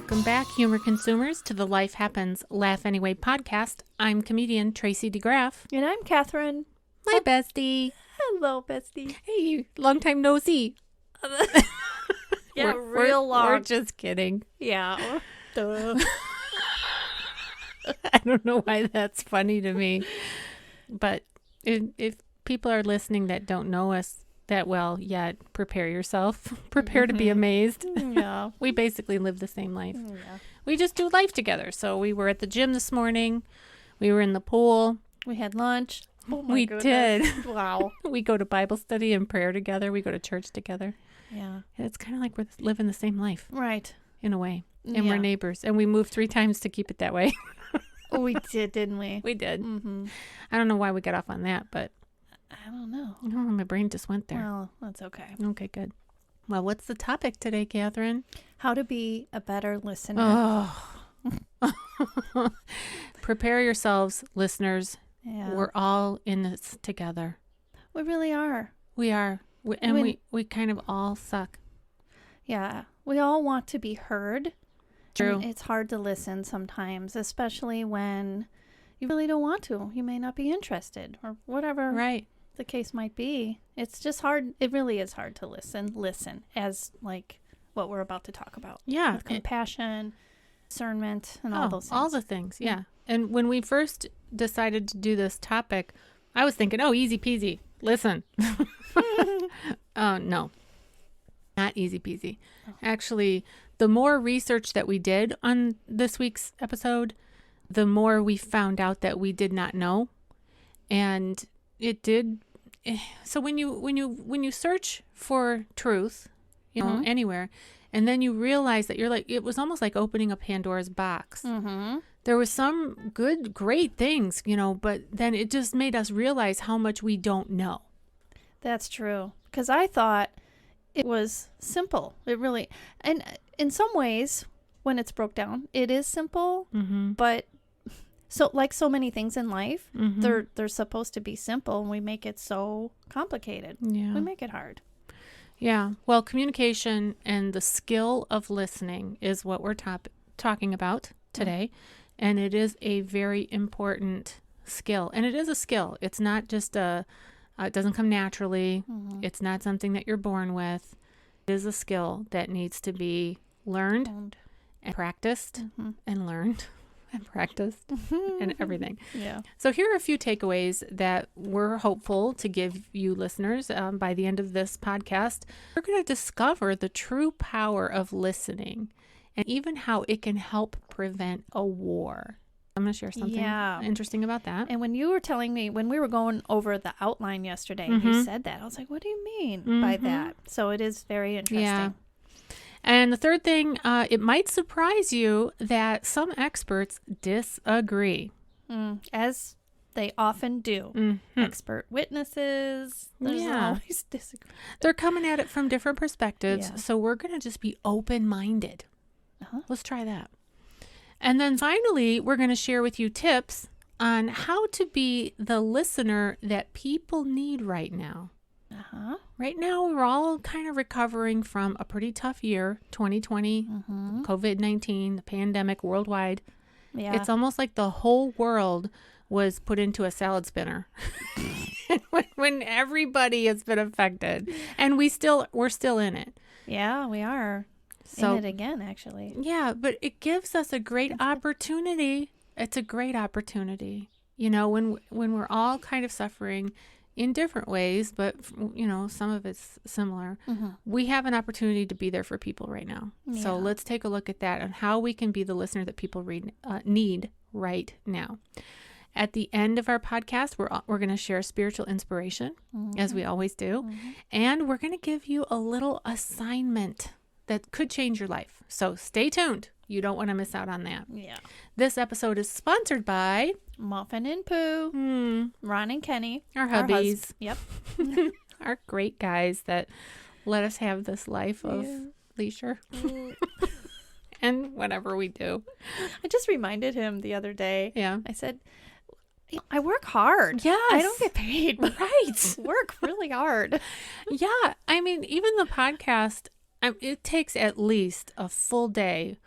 Welcome back, humor consumers, to the Life Happens, Laugh Anyway podcast. I'm comedian Tracy DeGraff. And I'm Cathrine. My bestie. Hello, bestie. Hey, long time no see. Yeah, real long. We're just kidding. Yeah. Duh. I don't know why that's funny to me. But if people are listening that don't know us that well yet, prepare yourself. Prepare to be amazed. Yeah. We basically live the same life. Yeah. We just do life together. So we were at the gym this morning. We were in the pool. We had lunch. Oh my We goodness. did. Wow. We go to Bible study and prayer together. We go to church together. Yeah. And it's kind of like we're living the same life Right. in a way. And Yeah. we're neighbors. And we moved 3 times to keep it that way. Oh, we did, didn't we? We did. Mm-hmm. I don't know why we got off on that, but I don't know. my brain just went there. Well, that's okay. Okay, good. Well, what's the topic today, Cathrine? How to be a better listener. Oh. Prepare yourselves, listeners. Yeah. We're all in this together. We really are. We are. We kind of all suck. Yeah. We all want to be heard. True. And it's hard to listen sometimes, especially when you really don't want to. You may not be interested or whatever Right. the case might be. It's just hard. It really is hard to listen as like what we're about to talk about. Yeah. With compassion, discernment, and all those things. All the things. Yeah. And when we first decided to do this topic, I was thinking, oh, easy peasy. Listen. No, not easy peasy. Oh. Actually, the more research that we did on this week's episode, the more we found out that we did not know. And it did. So when you search for truth, Mhm. anywhere, and then you realize that you're like, it was almost like opening a Pandoras box. Mm-hmm. There was some great things, but then it just made us realize how much we don't know. That's true. Because I thought it was simple. It really, and in some ways, when it's broke down, it is simple. Mm-hmm. But so, like so many things in life, Mm-hmm. they're supposed to be simple, and we make it so complicated. Yeah. We make it hard. Yeah. Well, communication and the skill of listening is what we're talking about today. And it is a very important skill. And it is a skill. It's not just it doesn't come naturally. Mm-hmm. It's not something that you're born with. It is a skill that needs to be learned and practiced Mm-hmm. and learned and practiced and everything. Yeah. So here are a few takeaways that we're hopeful to give you listeners by the end of this podcast. We're going to discover the true power of listening and even how it can help prevent a war. I'm going to share something interesting about that. And when you were telling me, when we were going over the outline yesterday, Mm-hmm. you said that. I was like, what do you mean by that? So it is very interesting. Yeah. And the third thing, it might surprise you that some experts disagree. As they often do. Mm-hmm. Expert witnesses. There's always disagree. They're coming at it from different perspectives. Yeah. So we're going to just be open-minded. Uh-huh. Let's try that. And then finally, we're going to share with you tips on how to be the listener that people need right now. Uh-huh. Right now, we're all kind of recovering from a pretty tough year, 2020, Mm-hmm. COVID-19, the pandemic worldwide. Yeah. It's almost like the whole world was put into a salad spinner when everybody has been affected. And we're still in it. Yeah, we are So, in it again, actually. yeah, but it gives us a great opportunity. It's a great opportunity, when we're all kind of suffering in different ways, but some of it's similar. Mm-hmm. We have an opportunity to be there for people right now. So Yeah. let's take a look at that and how we can be the listener that people need right now. At the end of our podcast, we're going to share spiritual inspiration, as we always do, and we're going to give you a little assignment that could change your life. So stay tuned. You don't want to miss out on that. Yeah. This episode is sponsored by Muffin and Pooh, Ron and Kenny. our hubbies, Yep. our great guys that let us have this life of leisure and whatever we do. I just reminded him the other day. Yeah. I said, I work hard. Yes. I don't get paid. Right. Work really hard. Yeah. I mean, even the podcast, it takes at least a full day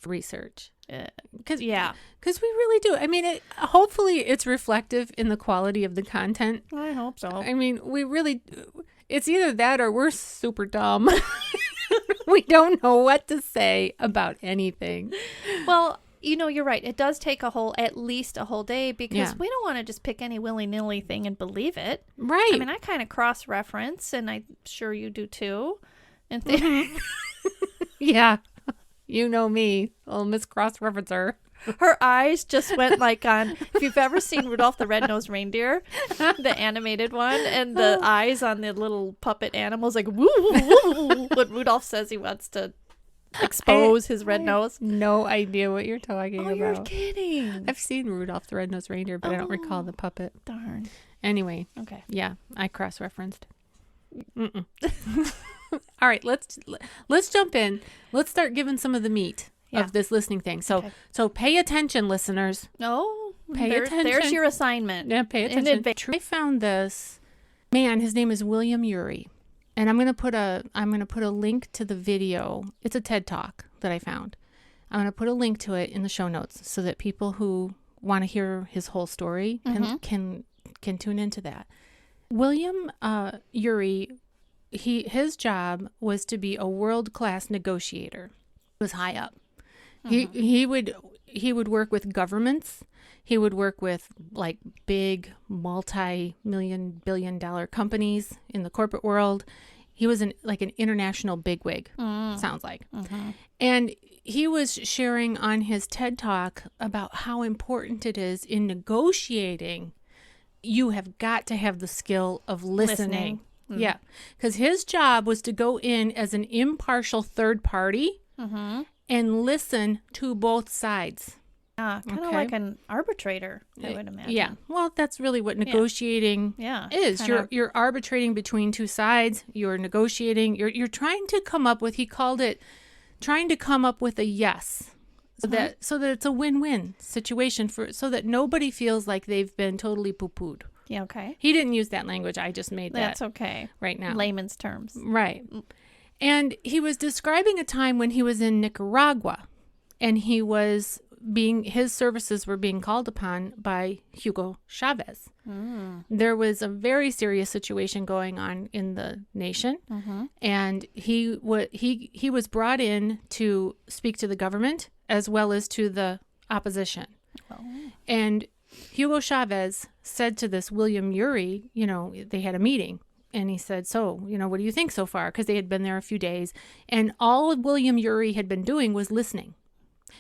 research. Because we really do. I mean, hopefully it's reflective in the quality of the content. I hope so. I mean, it's either that or we're super dumb. We don't know what to say about anything. Well, you're right. It does take at least a whole day, because we don't want to just pick any willy-nilly thing and believe it. Right. I mean, I kind of cross-reference, and I'm sure you do too. And yeah. You know me, little Miss Cross-Referencer. Her eyes just went like on, if you've ever seen Rudolph the Red-Nosed Reindeer, the animated one, and the eyes on the little puppet animals, like, woo, woo, woo, when Rudolph says he wants to expose his red nose. No idea what you're talking about. Oh, you're kidding. I've seen Rudolph the Red-Nosed Reindeer, but I don't recall the puppet. Darn. Anyway. Okay. Yeah, I cross-referenced. All right, let's jump in. Let's start giving some of the meat of this listening thing. So pay attention, listeners. Oh, pay attention. There's your assignment. Yeah, pay attention. I found this man. His name is William Youre, and I'm gonna put a link to the video. It's a TED Talk that I found. I'm gonna put a link to it in the show notes so that people who want to hear his whole story can tune into that. William Youre. His job was to be a world-class negotiator. He was high up. He would work with governments. He would work with like big multi-million billion-dollar companies in the corporate world. He was an international bigwig, sounds like. And he was sharing on his TED Talk about how important it is in negotiating. You have got to have the skill of listening. Yeah, because his job was to go in as an impartial third party and listen to both sides. Kind of like an arbitrator, I would imagine. Yeah, well, that's really what negotiating is. You're arbitrating between two sides. You're negotiating. You're trying to come up with. He called it trying to come up with a yes, so that it's a win-win situation so that nobody feels like they've been totally poo-pooed. Yeah, okay. He didn't use that language. I just made that. That's okay. Right now. Layman's terms. Right. And he was describing a time when he was in Nicaragua, and his services were being called upon by Hugo Chavez. There was a very serious situation going on in the nation, and he was brought in to speak to the government as well as to the opposition. Oh. And Hugo Chavez said to this William Youre, they had a meeting, and he said, so, what do you think so far? Because they had been there a few days, and all William Youre had been doing was listening.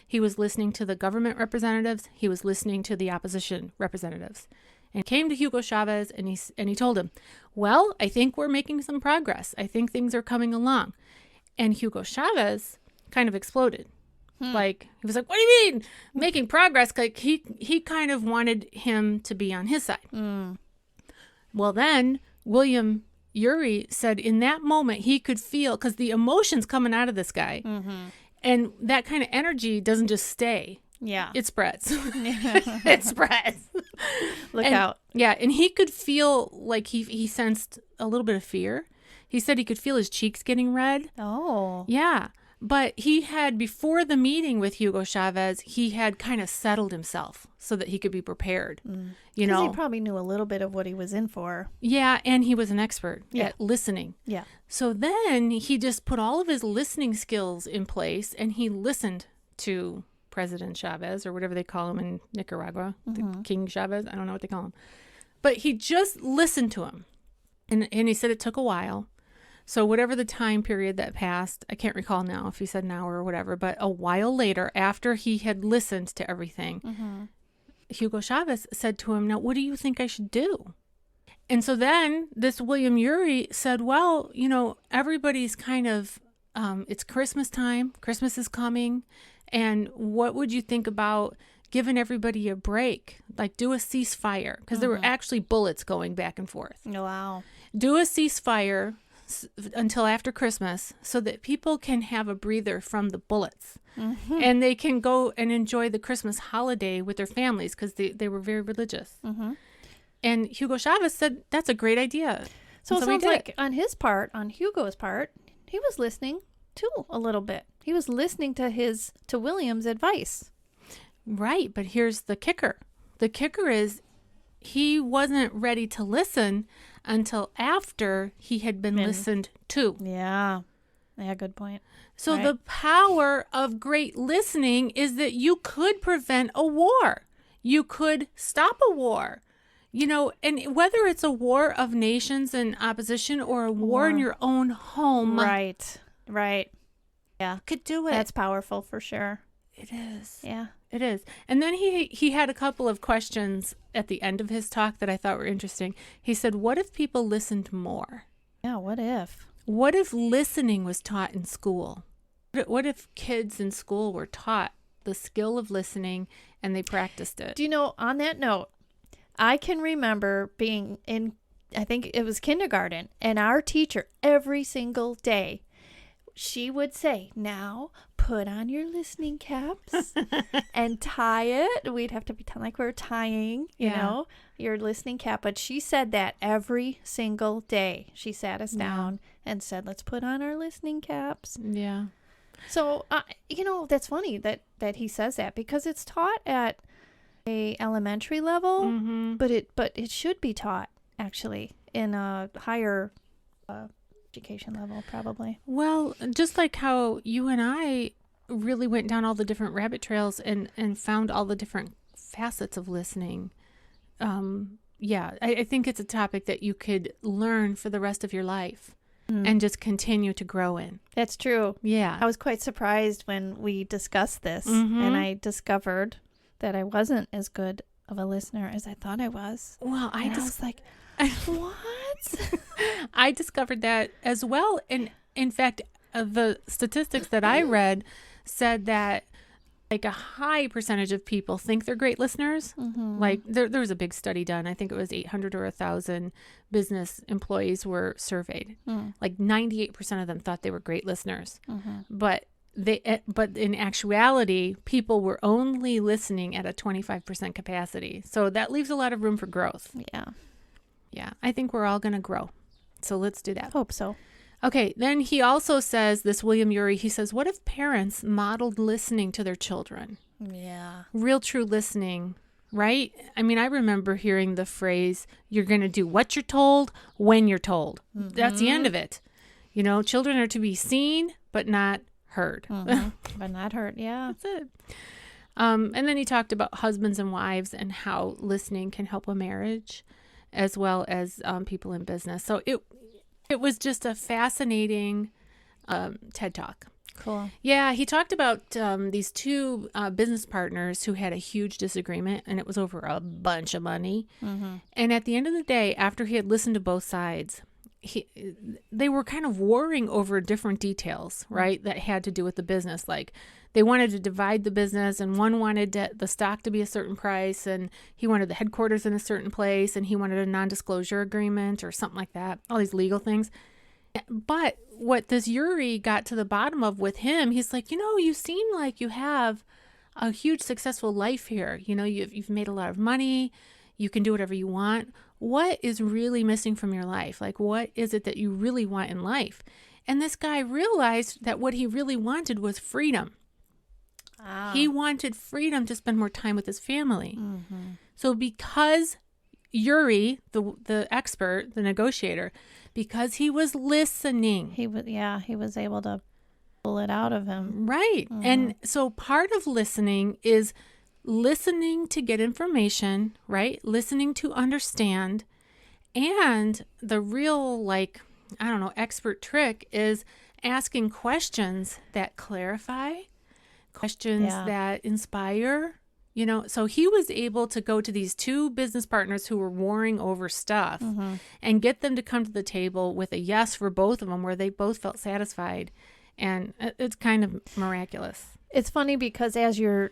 He was listening to the government representatives. He was listening to the opposition representatives, and came to Hugo Chavez, and he told him, well, I think we're making some progress. I think things are coming along. And Hugo Chavez kind of exploded. Like, he was like, what do you mean making progress? Like, he kind of wanted him to be on his side. Well, then William Youre said in that moment he could feel, because the emotions coming out of this guy, and that kind of energy doesn't just stay. Yeah. It spreads. It spreads. Look out. Yeah, and he could feel like he sensed a little bit of fear. He said he could feel his cheeks getting red. Oh. Yeah. But he had, before the meeting with Hugo Chavez, he had kind of settled himself so that he could be prepared. He probably knew a little bit of what he was in for. Yeah, and he was an expert at listening. Yeah. So then he just put all of his listening skills in place, and he listened to President Chavez, or whatever they call him in Nicaragua, the King Chavez. I don't know what they call him. But he just listened to him. And he said it took a while. So whatever the time period that passed, I can't recall now if he said an hour or whatever, but a while later, after he had listened to everything, Hugo Chavez said to him, now, what do you think I should do? And so then this William Youre said, well, everybody's kind of, it's Christmas time. Christmas is coming. And what would you think about giving everybody a break? Like, do a ceasefire. Because there were actually bullets going back and forth. Oh, wow. Do a ceasefire until after Christmas so that people can have a breather from the bullets, and they can go and enjoy the Christmas holiday with their families, because they were very religious. And Hugo Chavez said, that's a great idea. So it sounds like on Hugo's part, he was listening. too, a little bit. He was listening to William's advice. Right. But here's the kicker. The kicker is he wasn't ready to listen until after he had been listened to. Yeah. Yeah, good point. So Right. the power of great listening is that you could prevent a war. You could stop a war. You know, and whether it's a war of nations and opposition or a war in your own home. Right. Right. Yeah. Could do it. That's powerful for sure. It is. Yeah. It is. And then he had a couple of questions at the end of his talk that I thought were interesting. He said, what if people listened more? Yeah, what if? What if listening was taught in school? What if kids in school were taught the skill of listening and they practiced it? Do you know, on that note, I can remember being in, I think it was kindergarten, and our teacher every single day, she would say, now put on your listening caps and tie it. We'd have to pretend like we were tying, you know, your listening cap. But she said that every single day. She sat us down and said, let's put on our listening caps. Yeah. So, you know, that's funny that he says that, because it's taught at a elementary level, but it should be taught actually in a higher education level, probably. Well, just like how you and I really went down all the different rabbit trails and found all the different facets of listening. I think it's a topic that you could learn for the rest of your life and just continue to grow in. That's true. Yeah. I was quite surprised when we discussed this, and I discovered that I wasn't as good of a listener as I thought I was. Well, I was like, what? I discovered that as well. And in fact, the statistics that I read said that like a high percentage of people think they're great listeners. Like there was a big study done. I think it was 800 or 1,000 business employees were surveyed. Like 98% of them thought they were great listeners. But in actuality, people were only listening at a 25% capacity. So that leaves a lot of room for growth. Yeah. I think we're all going to grow. So let's do that. Hope so. Okay. Then he also says, this William Youre, he says, what if parents modeled listening to their children? Yeah. Real true listening, right? I mean, I remember hearing the phrase, you're going to do what you're told when you're told. That's the end of it. You know, children are to be seen, but not heard. But not heard. Yeah. That's it. And then he talked about husbands and wives and how listening can help a marriage as well as people in business. So it was just a fascinating TED Talk. Cool. Yeah, he talked about these two business partners who had a huge disagreement, and it was over a bunch of money. And at the end of the day, after he had listened to both sides, they were kind of warring over different details, right, that had to do with the business. Like they wanted to divide the business, and one wanted the stock to be a certain price, and he wanted the headquarters in a certain place, and he wanted a non-disclosure agreement or something like that, all these legal things. But what this Youre got to the bottom of with him, he's like, you know, you seem like you have a huge successful life here. You know, you've made a lot of money. You can do whatever you want. What is really missing from your life? Like, what is it that you really want in life? And this guy realized that what he really wanted was freedom. He wanted freedom to spend more time with his family. So because Youre, the expert, the negotiator, because he was listening. He was able to pull it out of him. Right. And so part of listening is listening to get information, right? Listening to understand. And the real, expert trick is asking questions that clarify, questions that inspire. You know, so he was able to go to these two business partners who were warring over stuff and get them to come to the table with a yes for both of them, where they both felt satisfied. And it's kind of miraculous. It's funny because as you're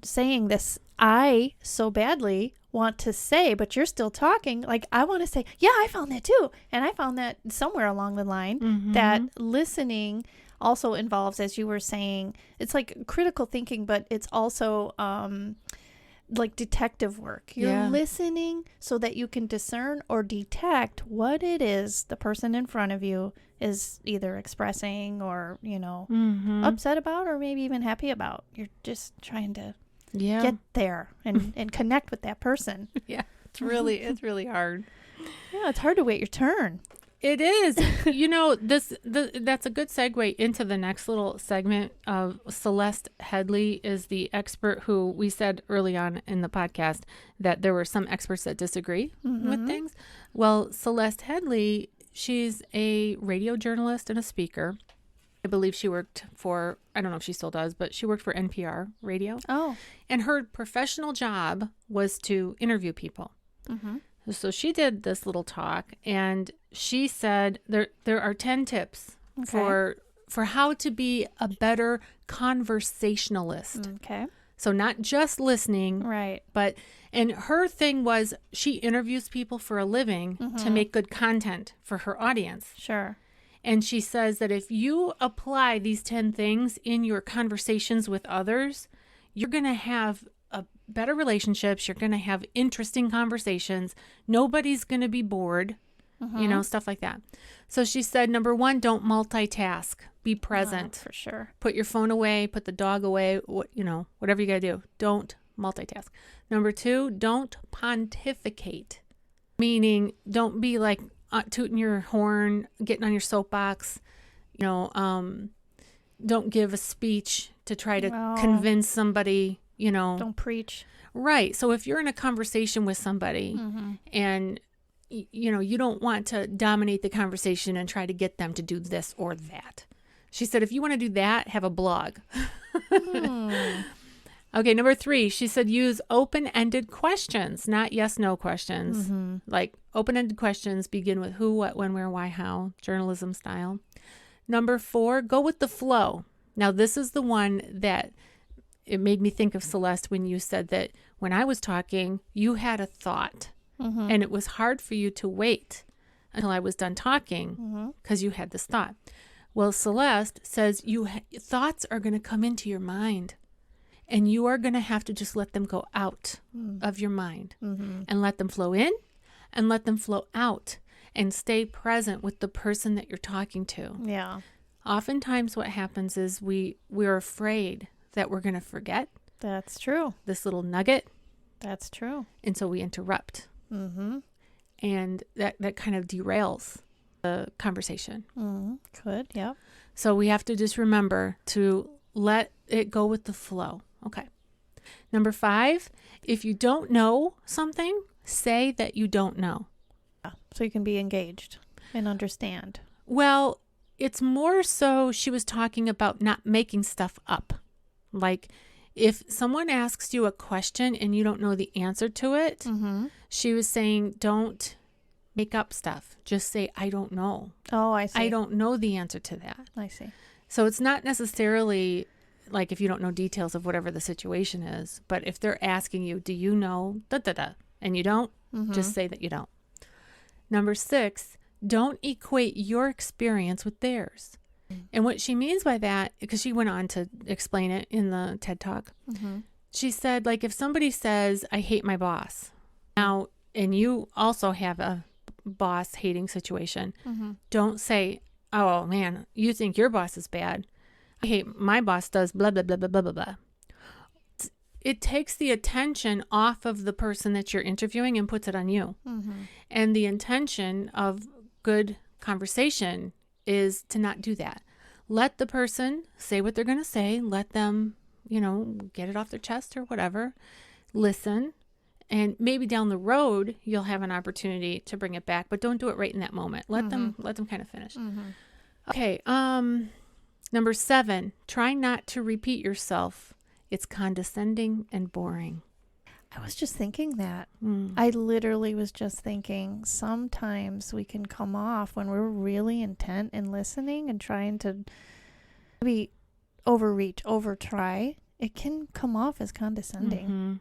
saying this, I so badly want to say, but you're still talking. Like I want to say, yeah, I found that too. And I found that somewhere along the line that listening also involves, as you were saying, it's like critical thinking, but it's also like detective work. You're listening so that you can discern or detect what it is the person in front of you is either expressing or, upset about or maybe even happy about. You're just trying to get there and connect with that person. Yeah, it's really hard. Yeah, it's hard to wait your turn. It is. That's a good segue into the next little segment of Celeste Headley is the expert who we said early on in the podcast that there were some experts that disagree with things. Well, Celeste Headley, she's a radio journalist and a speaker. I believe she worked for, I don't know if she still does, but she worked for NPR radio. Oh. And her professional job was to interview people. Mm-hmm. So she did this little talk, and she said there are 10 tips for how to be a better conversationalist. Okay. So not just listening, right? And her thing was she interviews people for a living to make good content for her audience. Sure. And she says that if you apply these 10 things in your conversations with others, you're going to have better relationships. You're going to have interesting conversations. Nobody's going to be bored, stuff like that. So she said, number 1, don't multitask. Be present. For sure. Put your phone away, put the dog away, whatever you got to do. Don't multitask. Number 2, don't pontificate. Meaning don't be like tooting your horn, getting on your soapbox, don't give a speech to try to convince somebody, Don't preach. Right. So if you're in a conversation with somebody and, you don't want to dominate the conversation and try to get them to do this or that. She said, if you want to do that, have a blog. Okay. Number 3, she said, use open-ended questions, not yes/no questions. Like open-ended questions begin with who, what, when, where, why, how, journalism style. Number 4, go with the flow. Now, this is the one that it made me think of Celeste when you said that when I was talking, you had a thought and it was hard for you to wait until I was done talking because you had this thought. Well, Celeste says thoughts are going to come into your mind and you are going to have to just let them go out of your mind and let them flow in and let them flow out and stay present with the person that you're talking to. Yeah. Oftentimes what happens is we're afraid that we're going to forget. That's true. This little nugget. That's true. And so we interrupt. And that kind of derails the conversation. Could, yeah. So we have to just remember to let it go with the flow. Okay. Number 5, if you don't know something, say that you don't know. Yeah. So you can be engaged and understand. Well, it's more so she was talking about not making stuff up. Like if someone asks you a question and you don't know the answer to it, she was saying don't make up stuff. Just say, I don't know. Oh, I see. I don't know the answer to that. I see. So it's not necessarily like if you don't know details of whatever the situation is, but if they're asking you, do you know, and you don't, just say that you don't. Number 6, don't equate your experience with theirs. And what she means by that, because she went on to explain it in the TED Talk, she said, like, if somebody says, I hate my boss, now, and you also have a boss hating situation, don't say, oh, man, you think your boss is bad. I hate my boss does blah, blah, blah, blah, blah, blah, blah. It takes the attention off of the person that you're interviewing and puts it on you. And the intention of good conversation is to not do that. Let the person say what they're going to say. Let them, get it off their chest or whatever. Listen. And maybe down the road, you'll have an opportunity to bring it back, but don't do it right in that moment. Let them kind of finish. Okay. Number 7, try not to repeat yourself. It's condescending and boring. I was just thinking that. I literally was just thinking sometimes we can come off when we're really intent in listening and trying to maybe over-try. It can come off as condescending.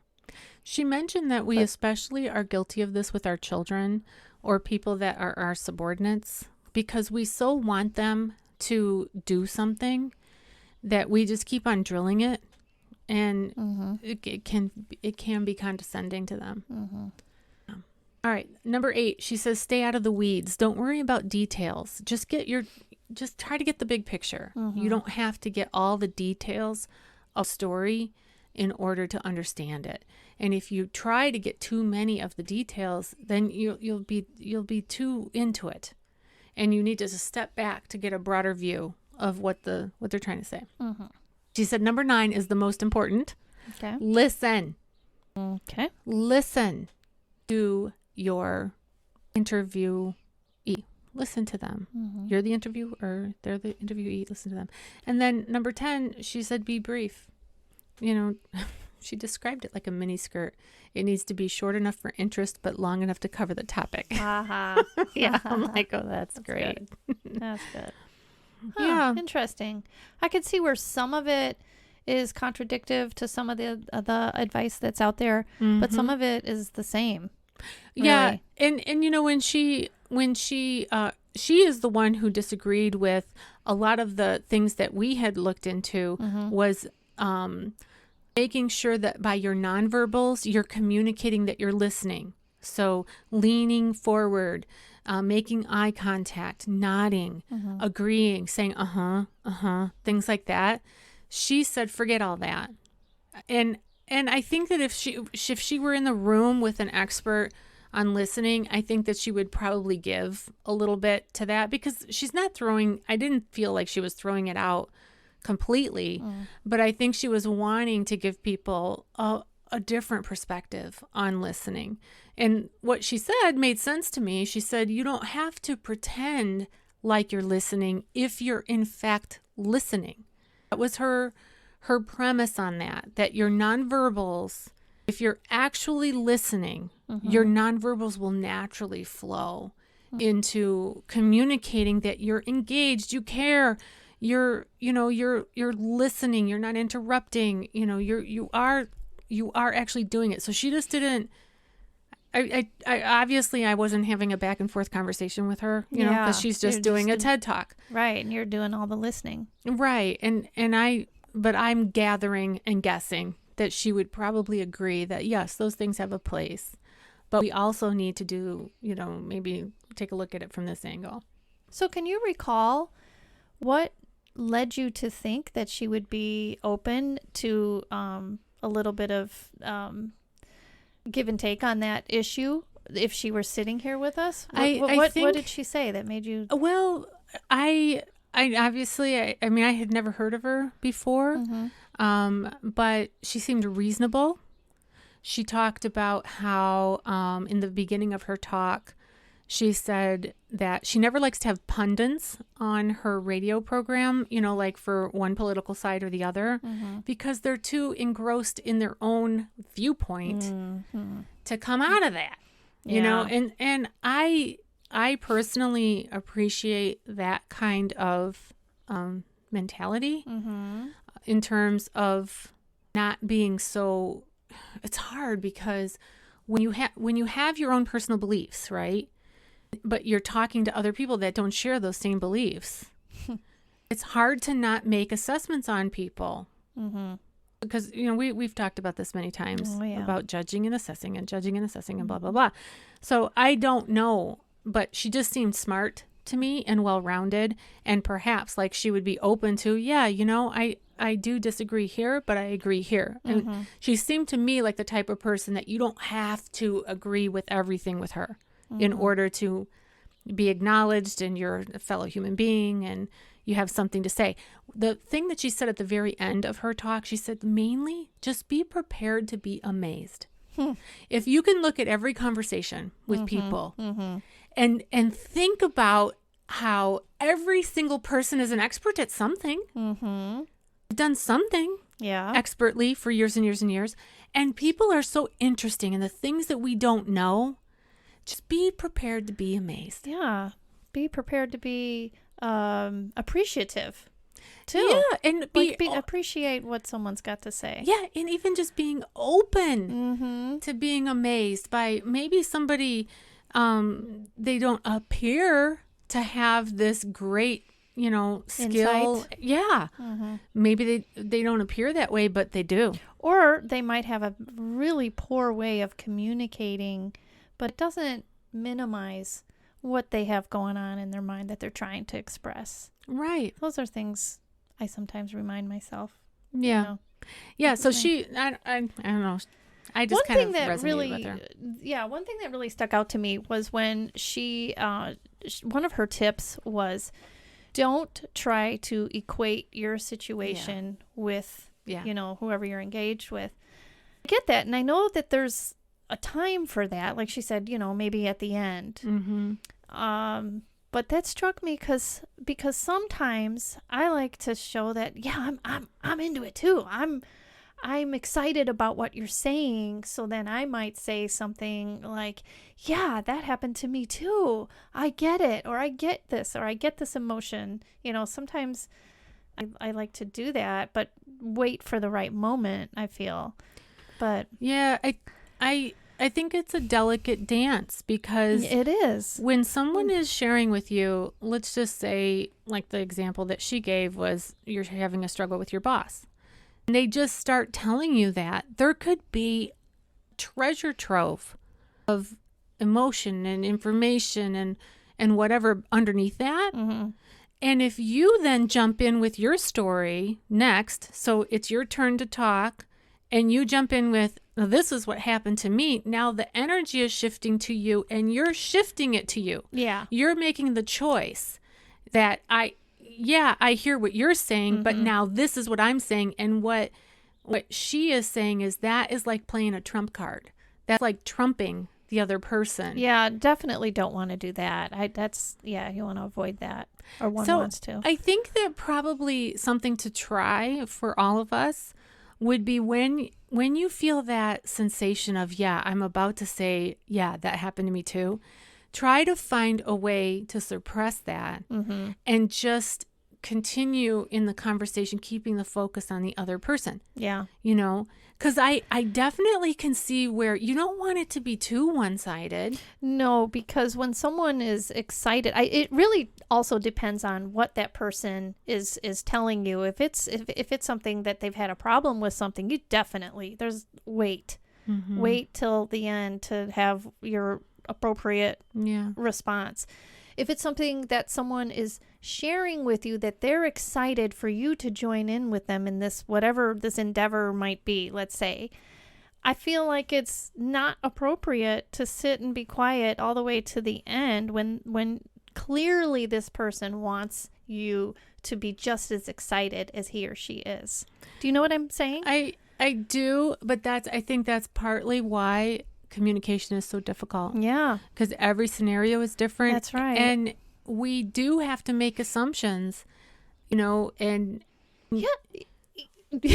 She mentioned that we especially are guilty of this with our children or people that are our subordinates because we so want them to do something that we just keep on drilling it. and it can be condescending to them. All right, number 8, she says, stay out of the weeds. Don't worry about details. Just try to get the big picture. You don't have to get all the details of story in order to understand it. And if you try to get too many of the details, then you'll be too into it. And you need to just step back to get a broader view of what they're trying to say. She said number 9 is the most important. Okay. Listen. Okay. Listen to your interviewee. Listen to them. You're the interviewer, they're the interviewee. Listen to them. And then number 10, she said, be brief. She described it like a mini skirt. It needs to be short enough for interest, but long enough to cover the topic. Yeah, I'm like, oh, that's great. Good. That's good. Huh, Yeah. Interesting. I could see where some of it is contradictive to some of the advice that's out there, but some of it is the same. Yeah, Really. and when she is the one who disagreed with a lot of the things that we had looked into, was making sure that by your nonverbals, you're communicating that you're listening. So leaning forward, making eye contact, nodding, agreeing, saying, things like that. She said, forget all that. And I think that if she were in the room with an expert on listening, I think that she would probably give a little bit to that, because she's not I didn't feel like she was throwing it out completely, but I think she was wanting to give people a different perspective on listening. And what she said made sense to me. She said, you don't have to pretend like you're listening if you're in fact listening. That was her premise on that your nonverbals, if you're actually listening, your nonverbals will naturally flow into communicating that you're engaged, you care, you're listening, you're not interrupting, you are actually doing it. So she just didn't. I obviously I wasn't having a back and forth conversation with her, because she's just doing a TED Talk. Right, and you're doing all the listening. Right, but I'm gathering and guessing that she would probably agree that yes, those things have a place, but we also need to do, maybe take a look at it from this angle. So can you recall what led you to think that she would be open to a little bit of give and take on that issue if she were sitting here with us? What did she say that made you? Well, I obviously, I mean, I had never heard of her before, but she seemed reasonable. She talked about how in the beginning of her talk, she said that she never likes to have pundits on her radio program, like for one political side or the other, because they're too engrossed in their own viewpoint to come out of that, and I personally appreciate that kind of mentality in terms of not being so. It's hard because when you have your own personal beliefs, right? But you're talking to other people that don't share those same beliefs. It's hard to not make assessments on people. Because, we've talked about this many times about judging and assessing and blah, blah, blah. So I don't know, but she just seemed smart to me and well-rounded, and perhaps like she would be open to, I do disagree here, but I agree here. And she seemed to me like the type of person that you don't have to agree with everything with her in order to be acknowledged, and you're a fellow human being and you have something to say. The thing that she said at the very end of her talk, she said, mainly just be prepared to be amazed. If you can look at every conversation with people and think about how every single person is an expert at something, done something expertly for years and years and years, and people are so interesting, and the things that we don't know, just be prepared to be amazed. Yeah. Be prepared to be appreciative too. Yeah. And appreciate what someone's got to say. Yeah. And even just being open to being amazed by maybe somebody, they don't appear to have this great, skill. Insight. Yeah. Maybe they don't appear that way, but they do. Or they might have a really poor way of communicating, but it doesn't minimize what they have going on in their mind that they're trying to express. Right. Those are things I sometimes remind myself. Yeah. Yeah. So I don't know. I just kind of resonated with her. Yeah. One thing that really stuck out to me was when one of her tips was, don't try to equate your situation with, whoever you're engaged with. I get that. And I know that there's a time for that. Like she said, maybe at the end. Mm-hmm. But that struck me because sometimes I like to show that, I'm into it too. I'm excited about what you're saying. So then I might say something like, yeah, that happened to me too. I get it. Or I get this, or I get this emotion. Sometimes I like to do that, but wait for the right moment, I feel. But yeah, I think it's a delicate dance because it is. When someone is sharing with you, let's just say, like the example that she gave was, you're having a struggle with your boss. And they just start telling you that, there could be treasure trove of emotion and information and whatever underneath that. Mm-hmm. And if you then jump in with your story next, so it's your turn to talk, and you jump in with, this is what happened to me. Now the energy is shifting to you, and you're shifting it to you. Yeah. You're making the choice that I hear what you're saying, mm-hmm. but now this is what I'm saying. And what she is saying is that is like playing a trump card. That's like trumping the other person. Yeah, definitely don't want to do that. You want to avoid that, or one wants to. I think that probably something to try for all of us would be when you feel that sensation of, I'm about to say, that happened to me too. Try to find a way to suppress that, mm-hmm. and just continue in the conversation, keeping the focus on the other person. Yeah. Because I definitely can see where you don't want it to be too one-sided. No, because when someone is excited, it really also depends on what that person is telling you. If it's something that they've had a problem with something, you definitely, wait till the end to have your appropriate response. If it's something that someone is sharing with you that they're excited for you to join in with them in this, whatever this endeavor might be, let's say, I feel like it's not appropriate to sit and be quiet all the way to the end when clearly this person wants you to be just as excited as he or she is. Do you know what I'm saying? I do, but I think that's partly why communication is so difficult. Yeah. Because every scenario is different. That's right. And we do have to make assumptions, and yeah. Go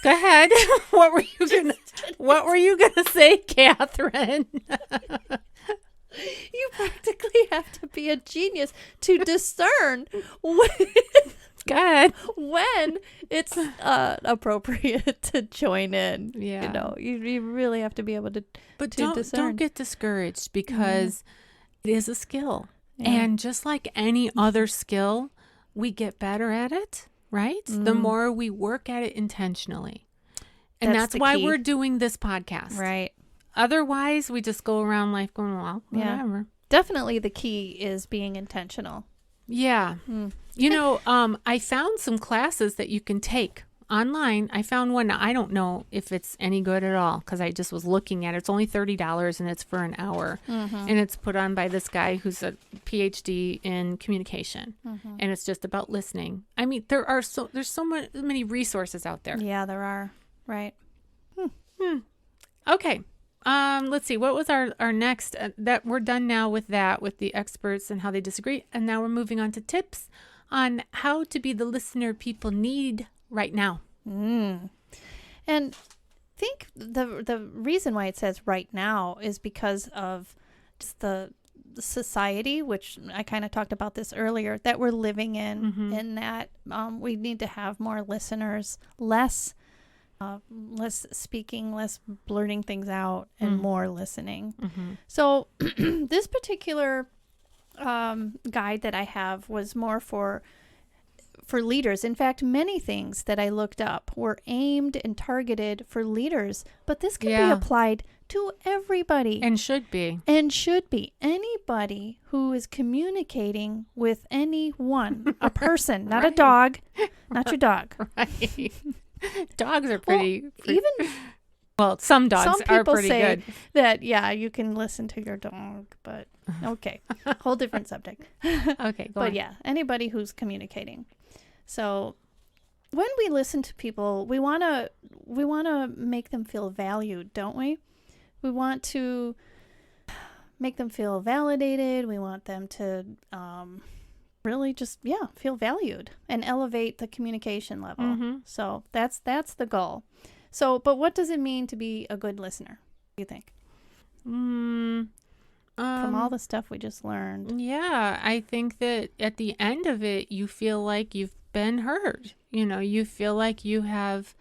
ahead. What were you gonna say, Catherine? You practically have to be a genius to discern when it's appropriate to join in. Yeah. You really have to be able to discern. Don't get discouraged, because it is a skill. Yeah. And just like any other skill, we get better at it, right? The more we work at it intentionally. And that's why we're doing this podcast. Right. Otherwise, we just go around life going, well, whatever. Yeah. Definitely the key is being intentional. Yeah. I found some classes that you can take online. I found one. I don't know if it's any good at all, because I just was looking at it. It's only $30 and it's for an hour. Mm-hmm. And it's put on by this guy who's a PhD in communication. Mm-hmm. And it's just about listening. I mean, there's so many resources out there. Yeah, there are. Right. Okay. Let's see. What was our next? That we're done now with the experts and how they disagree. And now we're moving on to tips on how to be the listener people need right now. And I think the reason why it says right now is because of just the society, which I kind of talked about this earlier, that we're living in, mm-hmm. and that we need to have more listeners, less speaking, less blurting things out, and more listening. Mm-hmm. So this particular guide that I have was more for for leaders. In fact, many things that I looked up were aimed and targeted for leaders, but this can be applied to everybody. And should be. And should be. Anybody who is communicating with anyone, a person, not a dog, not your dog. Right. Dogs are pretty even well, some dogs some people are pretty say good. that, yeah, you can listen to your dog, but okay. Whole different subject. Okay, go on. But yeah, anybody who's communicating. So when we listen to people, we want to make them feel valued, don't we? We want to make them feel validated. We want them to really just, feel valued and elevate the communication level. Mm-hmm. So that's the goal. So, but what does it mean to be a good listener, do you think? From all the stuff we just learned. Yeah, I think that at the end of it, you feel like you've been heard. You know, you feel like you have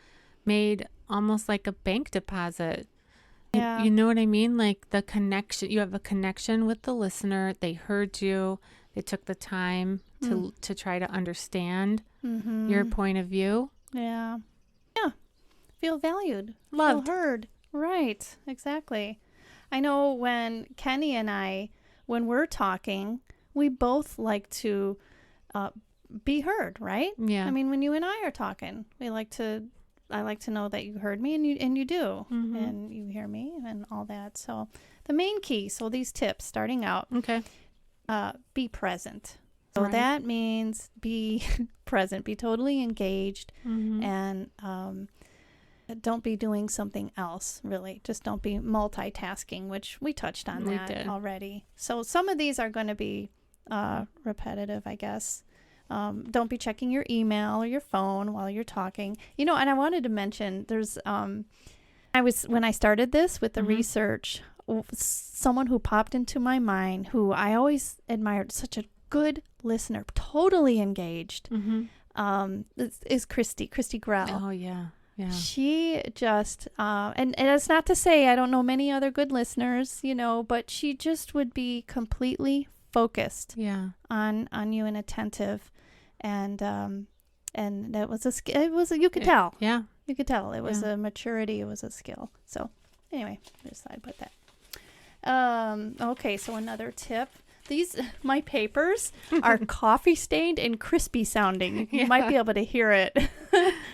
made almost like a bank deposit. Yeah. You know what I mean? Like the connection, you have a connection with the listener. They heard you. They took the time to try to understand your point of view. Yeah. Yeah. Feel valued. Loved. Feel heard. Right. Exactly. I know when Kenny and I, when we're talking, we both like to be heard, right? Yeah. I mean, when you and I are talking, I like to know that you heard me, and you do, and you hear me and all that. So the main key, so these tips starting out, Okay. Be present. So Right. that means be present, be totally engaged, Mm-hmm. and don't be doing something else, really. Just don't be multitasking, which we touched on We that did. already. So some of these are going to be repetitive, I guess. Don't be checking your email or your phone while you're talking. You know, and I wanted to mention, there's, when I started this with the research, someone who popped into my mind, who I always admired, such a good listener, totally engaged, is Christy Grell. Oh, yeah. Yeah. She just, and it's not to say I don't know many other good listeners, you know, but she just would be completely focused Yeah. on you and attentive. And that was you could tell. Yeah. You could tell. It was a maturity. It was a skill. So anyway, just thought I'd put that. Okay, so another tip. My papers are coffee stained and crispy sounding. You might be able to hear it.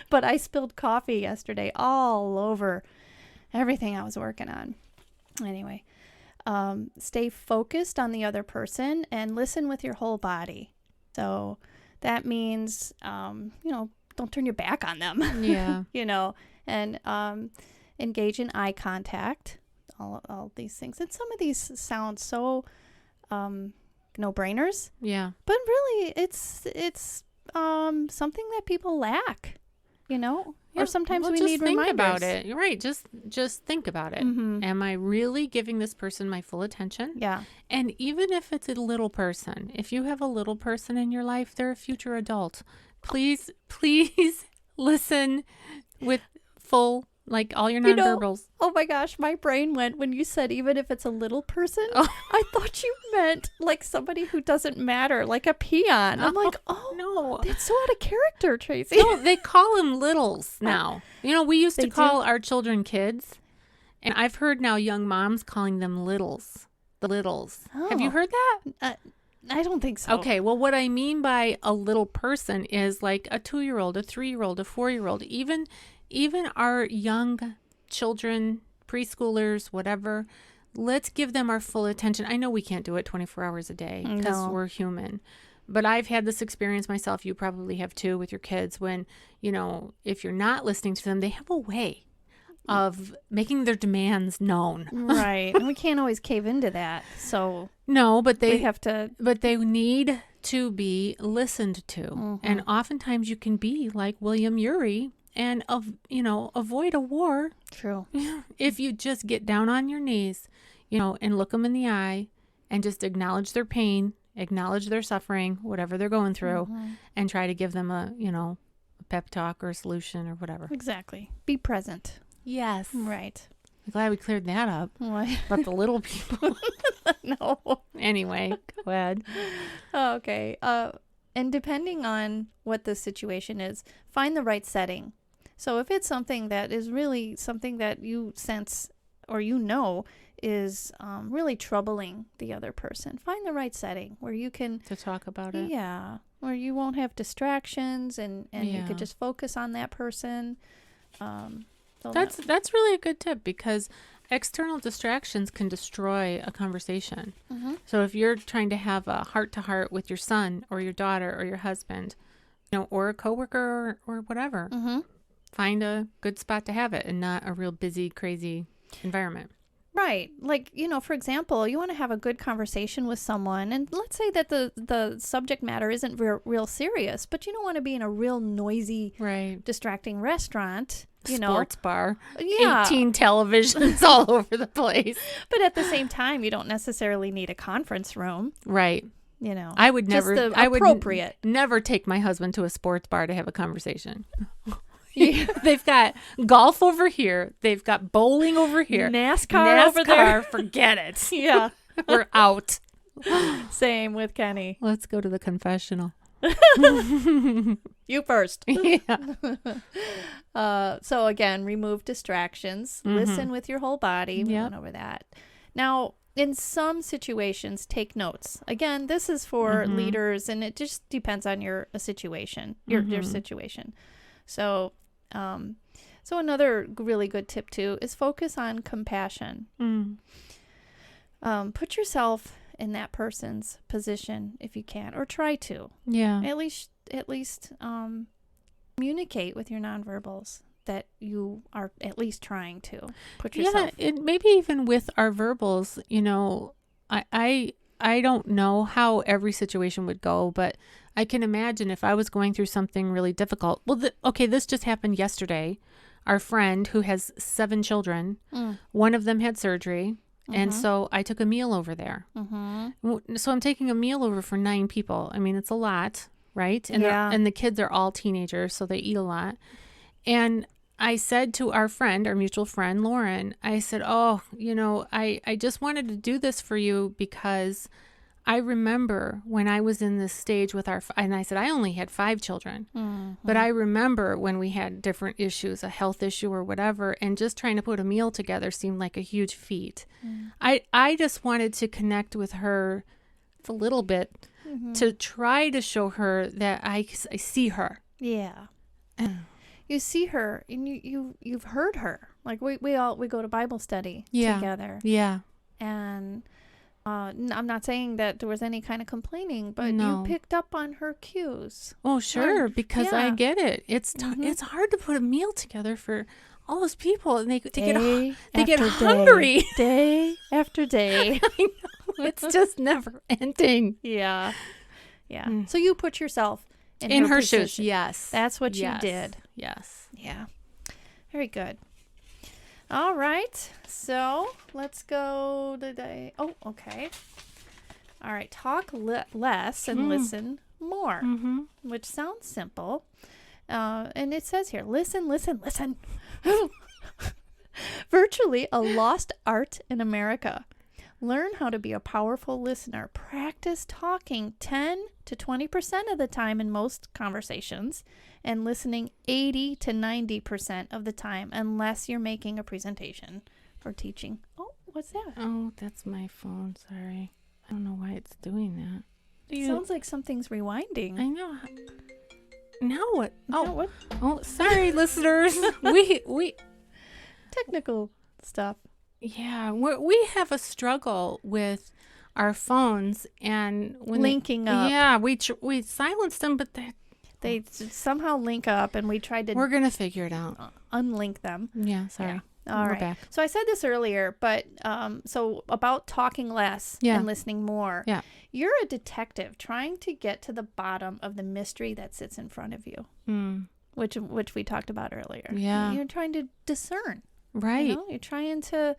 But I spilled coffee yesterday all over everything I was working on. Anyway, stay focused on the other person and listen with your whole body. So that means, don't turn your back on them. Yeah. And engage in eye contact, all these things. And some of these sound so no-brainers. Yeah. But really, it's something that people lack, or sometimes we need reminders. Think about it. You're right. Just think about it. Am I really giving this person my full attention? Yeah. And even if it's a little person, if you have a little person in your life, they're a future adult. Please listen with full, like all your nonverbals. Oh my gosh, my brain went when you said even if it's a little person. Oh. I thought you meant like somebody who doesn't matter, like a peon. I'm like, oh no, that's so out of character, Tracy. No, they call them littles now. We used to call our children kids, and I've heard now young moms calling them littles. The littles. Oh. Have you heard that? I don't think so. Okay, well, what I mean by a little person is like a 2-year-old, a 3-year-old, a 4-year-old, even our young children, preschoolers, whatever. Let's give them our full attention. I know we can't do it 24 hours a day because we're human. But I've had this experience myself. You probably have too with your kids when, if you're not listening to them, they have a way of making their demands known. Right. And we can't always cave into that. So no, but they have to. But they need to be listened to. And oftentimes you can be like William Urie and avoid a war. True. If you just get down on your knees, and look them in the eye and just acknowledge their pain, acknowledge their suffering, whatever they're going through, and try to give them a pep talk or a solution or whatever. Exactly. Be present. Yes. Right. I'm glad we cleared that up. What? But the little people. No. Anyway, go ahead. Okay. And depending on what the situation is, find the right setting. So if it's something that is really something that you sense or is really troubling the other person, find the right setting where you can to talk about it. Yeah, where you won't have distractions and you could just focus on that person. That's really a good tip, because external distractions can destroy a conversation. Mm-hmm. So if you're trying to have a heart-to-heart with your son or your daughter or your husband, or a coworker or whatever, mm-hmm. find a good spot to have it and not a real busy, crazy environment. Right. Like, for example, you want to have a good conversation with someone, and let's say that the subject matter isn't real serious, but you don't want to be in a real noisy, distracting restaurant. Sports bar. Yeah. 18 televisions all over the place. But at the same time, you don't necessarily need a conference room. Right. I would never, appropriate. Never take my husband to a sports bar to have a conversation. They've got golf over here. They've got bowling over here. NASCAR over there. Forget it. Yeah. We're out. Same with Kenny. Let's go to the confessional. You first. Yeah. So again, remove distractions. Mm-hmm. Listen with your whole body. We went over that. Now, in some situations, take notes. Again, this is for leaders, and it just depends on your situation, your situation. So, so another really good tip too is focus on compassion. Put yourself in that person's position if you can, or try to. Yeah. At least communicate with your nonverbals that you are at least trying to put yourself. Yeah, maybe even with our verbals, I don't know how every situation would go, but I can imagine if I was going through something really difficult. Well, this just happened yesterday. Our friend who has 7 children, one of them had surgery. And so I took a meal over there. So I'm taking a meal over for 9 people. I mean, it's a lot, right? And and the kids are all teenagers, so they eat a lot. And I said to our mutual friend, Lauren, I said, I just wanted to do this for you because I remember when I was in this stage with and I said, I only had 5 children, but I remember when we had different issues, a health issue or whatever, and just trying to put a meal together seemed like a huge feat. I just wanted to connect with her a little bit to try to show her that I see her. Yeah. You see her and you've heard her. Like we go to Bible study together. Yeah. And I'm not saying that there was any kind of complaining, but you picked up on her cues. Oh, sure, because I get it. It's hard to put a meal together for all those people, and they get hungry day after day. I know, it's just never ending. Yeah. So you put yourself in her shoes. Yes, that's what you did. Yes. Yeah. Very good. All right, so let's go today. Oh, okay. All right, talk less and listen more, which sounds simple. And it says here, listen. Virtually a lost art in America. Learn how to be a powerful listener. Practice talking 10 to 20% of the time in most conversations, and listening 80 to 90% of the time unless you're making a presentation or teaching. Oh, what's that? Oh, that's my phone. Sorry. I don't know why it's doing that. It sounds like something's rewinding. I know. Now what? What? Oh, sorry, listeners. We technical stuff. Yeah, we have a struggle with our phones and when linking up. Yeah, we silenced them, but they somehow link up, and we tried to. We're gonna figure it out. Unlink them. Yeah, sorry. Yeah. All right. Back. So I said this earlier, but so about talking less and listening more. Yeah. You're a detective trying to get to the bottom of the mystery that sits in front of you, which we talked about earlier. Yeah. You're trying to discern. Right. You're trying to,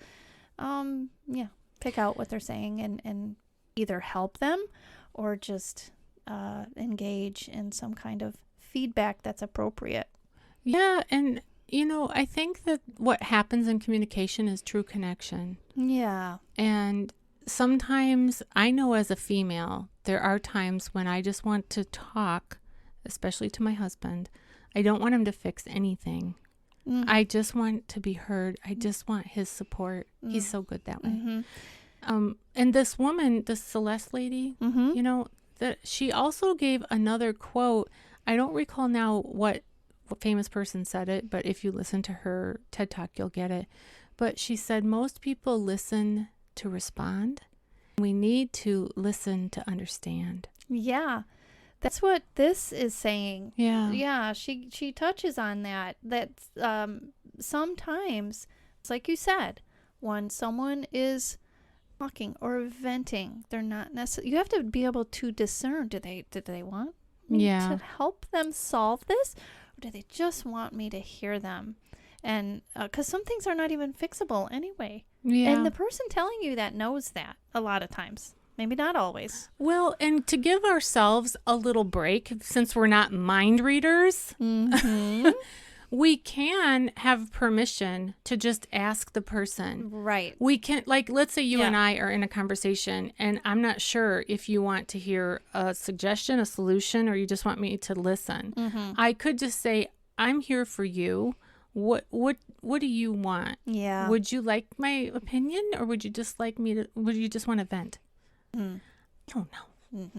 pick out what they're saying and either help them or just engage in some kind of feedback that's appropriate. Yeah, and I think that what happens in communication is true connection. Yeah. And sometimes I know as a female, there are times when I just want to talk, especially to my husband. I don't want him to fix anything. I just want to be heard. I just want his support. He's so good that way. And this woman, this Celeste lady, you know, that she also gave another quote. I don't recall now what famous person said it, but if you listen to her TED Talk, you'll get it. But she said, most people listen to respond. We need to listen to understand. Yeah. That's what this is saying. Yeah. Yeah, she touches on that. That sometimes, it's like you said, when someone is talking or venting, they're not necessarily, you have to be able to discern, did they want me to help them solve this? Or do they just want me to hear them? And because some things are not even fixable anyway. Yeah. And the person telling you that knows that a lot of times. Maybe not always. Well, and to give ourselves a little break, since we're not mind readers, we can have permission to just ask the person. Right. We can, like, let's say you and I are in a conversation, and I'm not sure if you want to hear a suggestion, a solution, or you just want me to listen. I could just say, I'm here for you. What do you want? Yeah. Would you like my opinion, or would you just would you just want to vent? I don't know.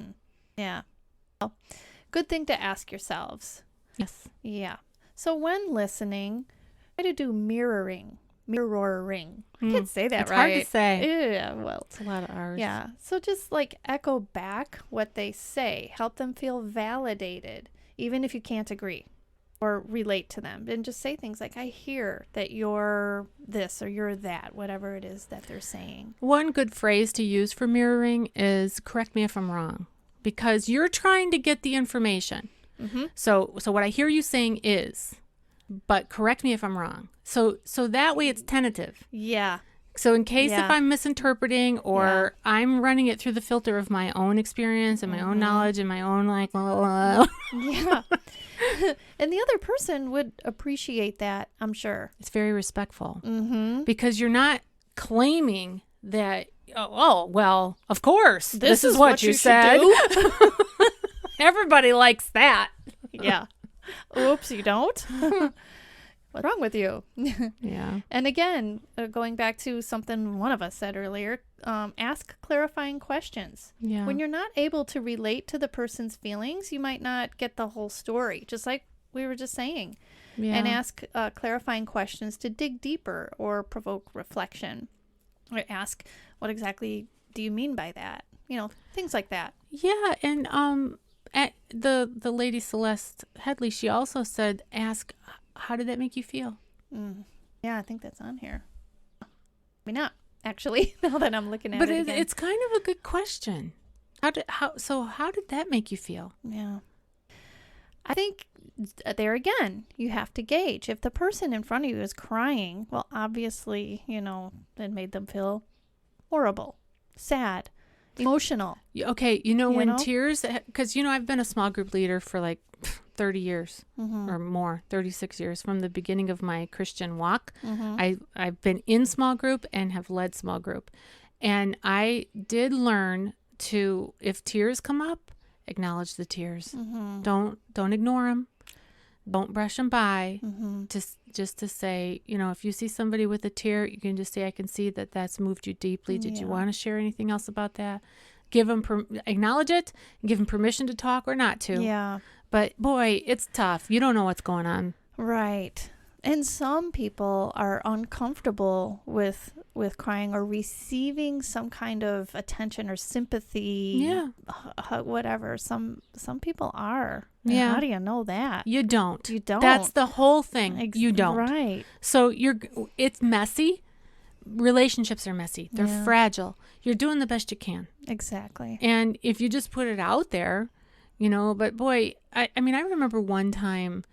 Yeah. Well, good thing to ask yourselves. Yes. Yeah. So when listening, try to do mirroring. I can't say that it's right. It's hard to say. Yeah, well. It's a lot of R's. Yeah. So just like echo back what they say. Help them feel validated, even if you can't agree or relate to them. And just say things like, I hear that you're this or you're that, whatever it is that they're saying. One good phrase to use for mirroring is correct me if I'm wrong, because you're trying to get the information. So what I hear you saying is, but correct me if I'm wrong. So that way it's tentative. Yeah. So in case if I'm misinterpreting or I'm running it through the filter of my own experience and my own knowledge and my own Yeah. And the other person would appreciate that, I'm sure. It's very respectful because you're not claiming that, well, of course, this is what you said. Everybody likes that. Yeah. Oops, you don't? What's wrong with you? Yeah. And again, going back to something one of us said earlier, ask clarifying questions. Yeah. When you're not able to relate to the person's feelings, you might not get the whole story, just like we were just saying. Yeah. And ask clarifying questions to dig deeper or provoke reflection. Or ask, what exactly do you mean by that? You know, things like that. Yeah, and at the lady Celeste Headley, she also said, ask, how did that make you feel? Yeah, I think that's on here. Maybe not, actually, now that I'm looking at it again. But it's kind of a good question. How did that make you feel? Yeah. I think there again, you have to gauge. If the person in front of you is crying, well, obviously, you know, it made them feel horrible, sad, emotional. Okay, when tears, because, I've been a small group leader for like 30 years or more, 36 years from the beginning of my Christian walk. I've been in small group and have led small group. And I did learn to, if tears come up, acknowledge the tears. Don't ignore them. Don't brush them by. Just to say, if you see somebody with a tear, you can just say, I can see that that's moved you deeply. Did you want to share anything else about that? Give them, acknowledge it, give them permission to talk or not to. Yeah. But boy, it's tough. You don't know what's going on. Right. And some people are uncomfortable with crying or receiving some kind of attention or sympathy. Yeah. Whatever. Some people are. Yeah. And how do you know that? You don't. You don't. That's the whole thing. You don't. Right. So it's messy. Relationships are messy. They're fragile. You're doing the best you can. Exactly. And if you just put it out there, but boy, I remember one time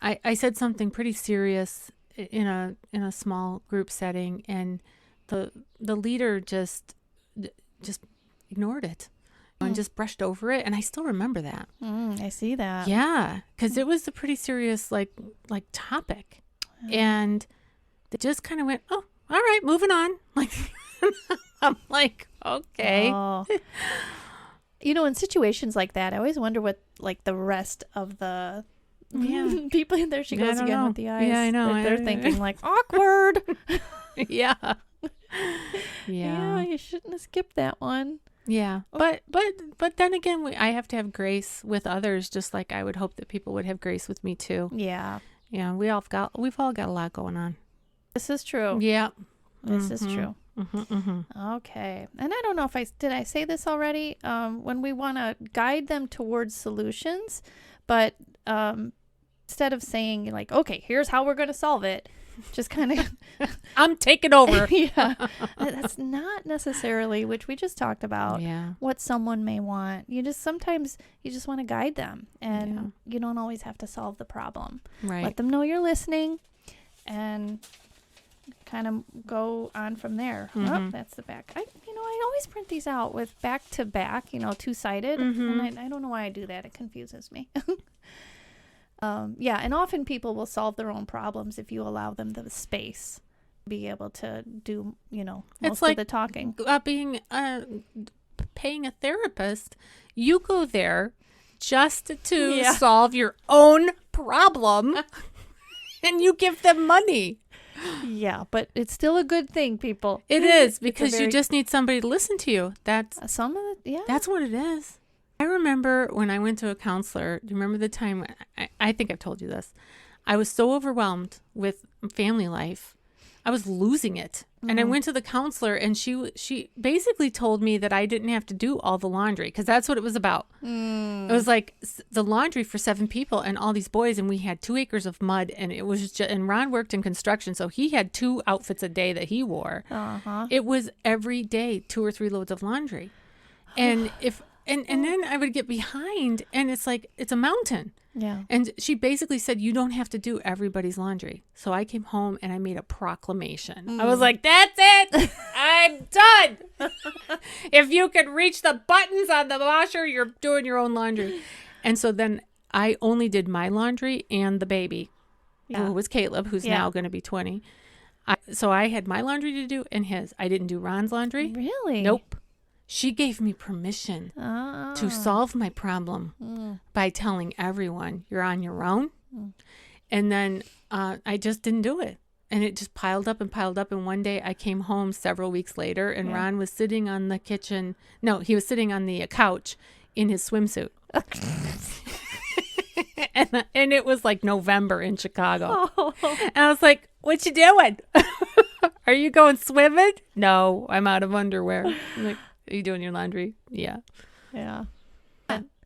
I said something pretty serious in a small group setting, and the leader just ignored it and just brushed over it, and I still remember that. I see that. Yeah, because it was a pretty serious like topic, and they just kind of went, oh, all right, moving on. Like I'm like, Okay. Oh. In situations like that, I always wonder what like the rest of the people, there she goes again with the eyes. Yeah, I know. They're thinking like, awkward. Yeah. Yeah, you shouldn't have skipped that one. Yeah. But then again, I have to have grace with others, just like I would hope that people would have grace with me too. Yeah. Yeah. We've all got a lot going on. This is true. Yeah. This is true. Mm-hmm. Okay. And I don't know if did I say this already? When we want to guide them towards solutions, but instead of saying like, okay, here's how we're going to solve it, just kind of I'm taking over. Yeah. That's not necessarily, which we just talked about, what someone may want. Sometimes you just want to guide them, and you don't always have to solve the problem. Right. Let them know you're listening and kind of go on from there. Oh, that's the back. I always print these out with back to back, two-sided. And I don't know why I do that. It confuses me. And often people will solve their own problems if you allow them the space to be able to do, most of the talking. Paying a therapist, you go there just to solve your own problem, and you give them money. Yeah, but it's still a good thing, people. It is, because you just need somebody to listen to you. That's that's what it is. I remember when I went to a counselor. Do you remember the time? I think I've told you this. I was so overwhelmed with family life. I was losing it. And I went to the counselor, and she basically told me that I didn't have to do all the laundry, because that's what it was about. It was like the laundry for 7 people and all these boys, and we had 2 acres of mud, and it was just, and Ron worked in construction, so he had 2 outfits a day that he wore. It was every day 2 or 3 loads of laundry. And and then I would get behind, and it's like, it's a mountain. Yeah. And she basically said, you don't have to do everybody's laundry. So I came home and I made a proclamation. I was like, that's it. I'm done. If you can reach the buttons on the washer, you're doing your own laundry. And so then I only did my laundry and the baby, who was Caleb, who's now going to be 20. So I had my laundry to do and his. I didn't do Ron's laundry. Really? Nope. She gave me permission to solve my problem by telling everyone, you're on your own. And then I just didn't do it. And it just piled up and piled up. And one day I came home several weeks later, and Ron was sitting on the kitchen. No, he was sitting on the couch in his swimsuit. And it was like November in Chicago. And I was like, what you doing? Are you going swimming? No, I'm out of underwear. I'm like, are you doing your laundry? Yeah. Yeah.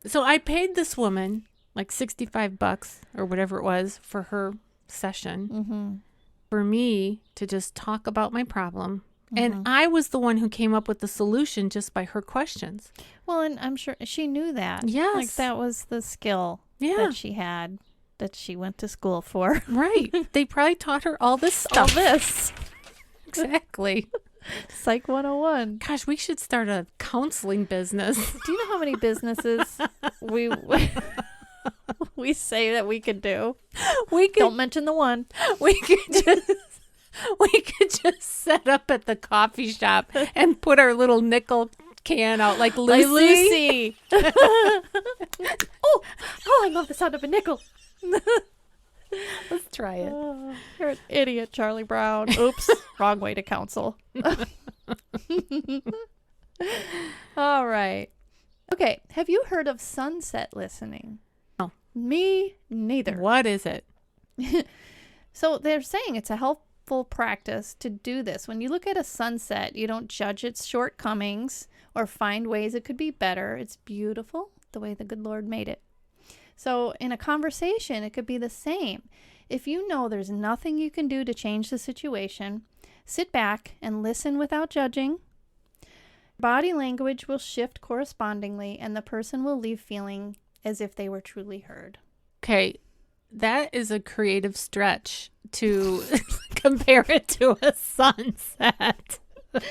So I paid this woman like $65 or whatever it was for her session for me to just talk about my problem. And I was the one who came up with the solution just by her questions. Well, and I'm sure she knew that. Yes. Like that was the skill that she had, that she went to school for. Right. They probably taught her all this stuff. All this. Exactly. Psych 101. Gosh, we should start a counseling business. Do you know how many businesses we say that we could do? Don't mention the one. We could just set up at the coffee shop and put our little nickel can out like Lucy. Oh, I love the sound of a nickel. Let's try it. You're an idiot, Charlie Brown. Oops, wrong way to counsel. All right. Okay, have you heard of sunset listening? No. Me neither. What is it? So they're saying it's a helpful practice to do this. When you look at a sunset, you don't judge its shortcomings or find ways it could be better. It's beautiful the way the good Lord made it. So in a conversation, it could be the same. If you know there's nothing you can do to change the situation, sit back and listen without judging. Body language will shift correspondingly, and the person will leave feeling as if they were truly heard. Okay, that is a creative stretch to compare it to a sunset. Well,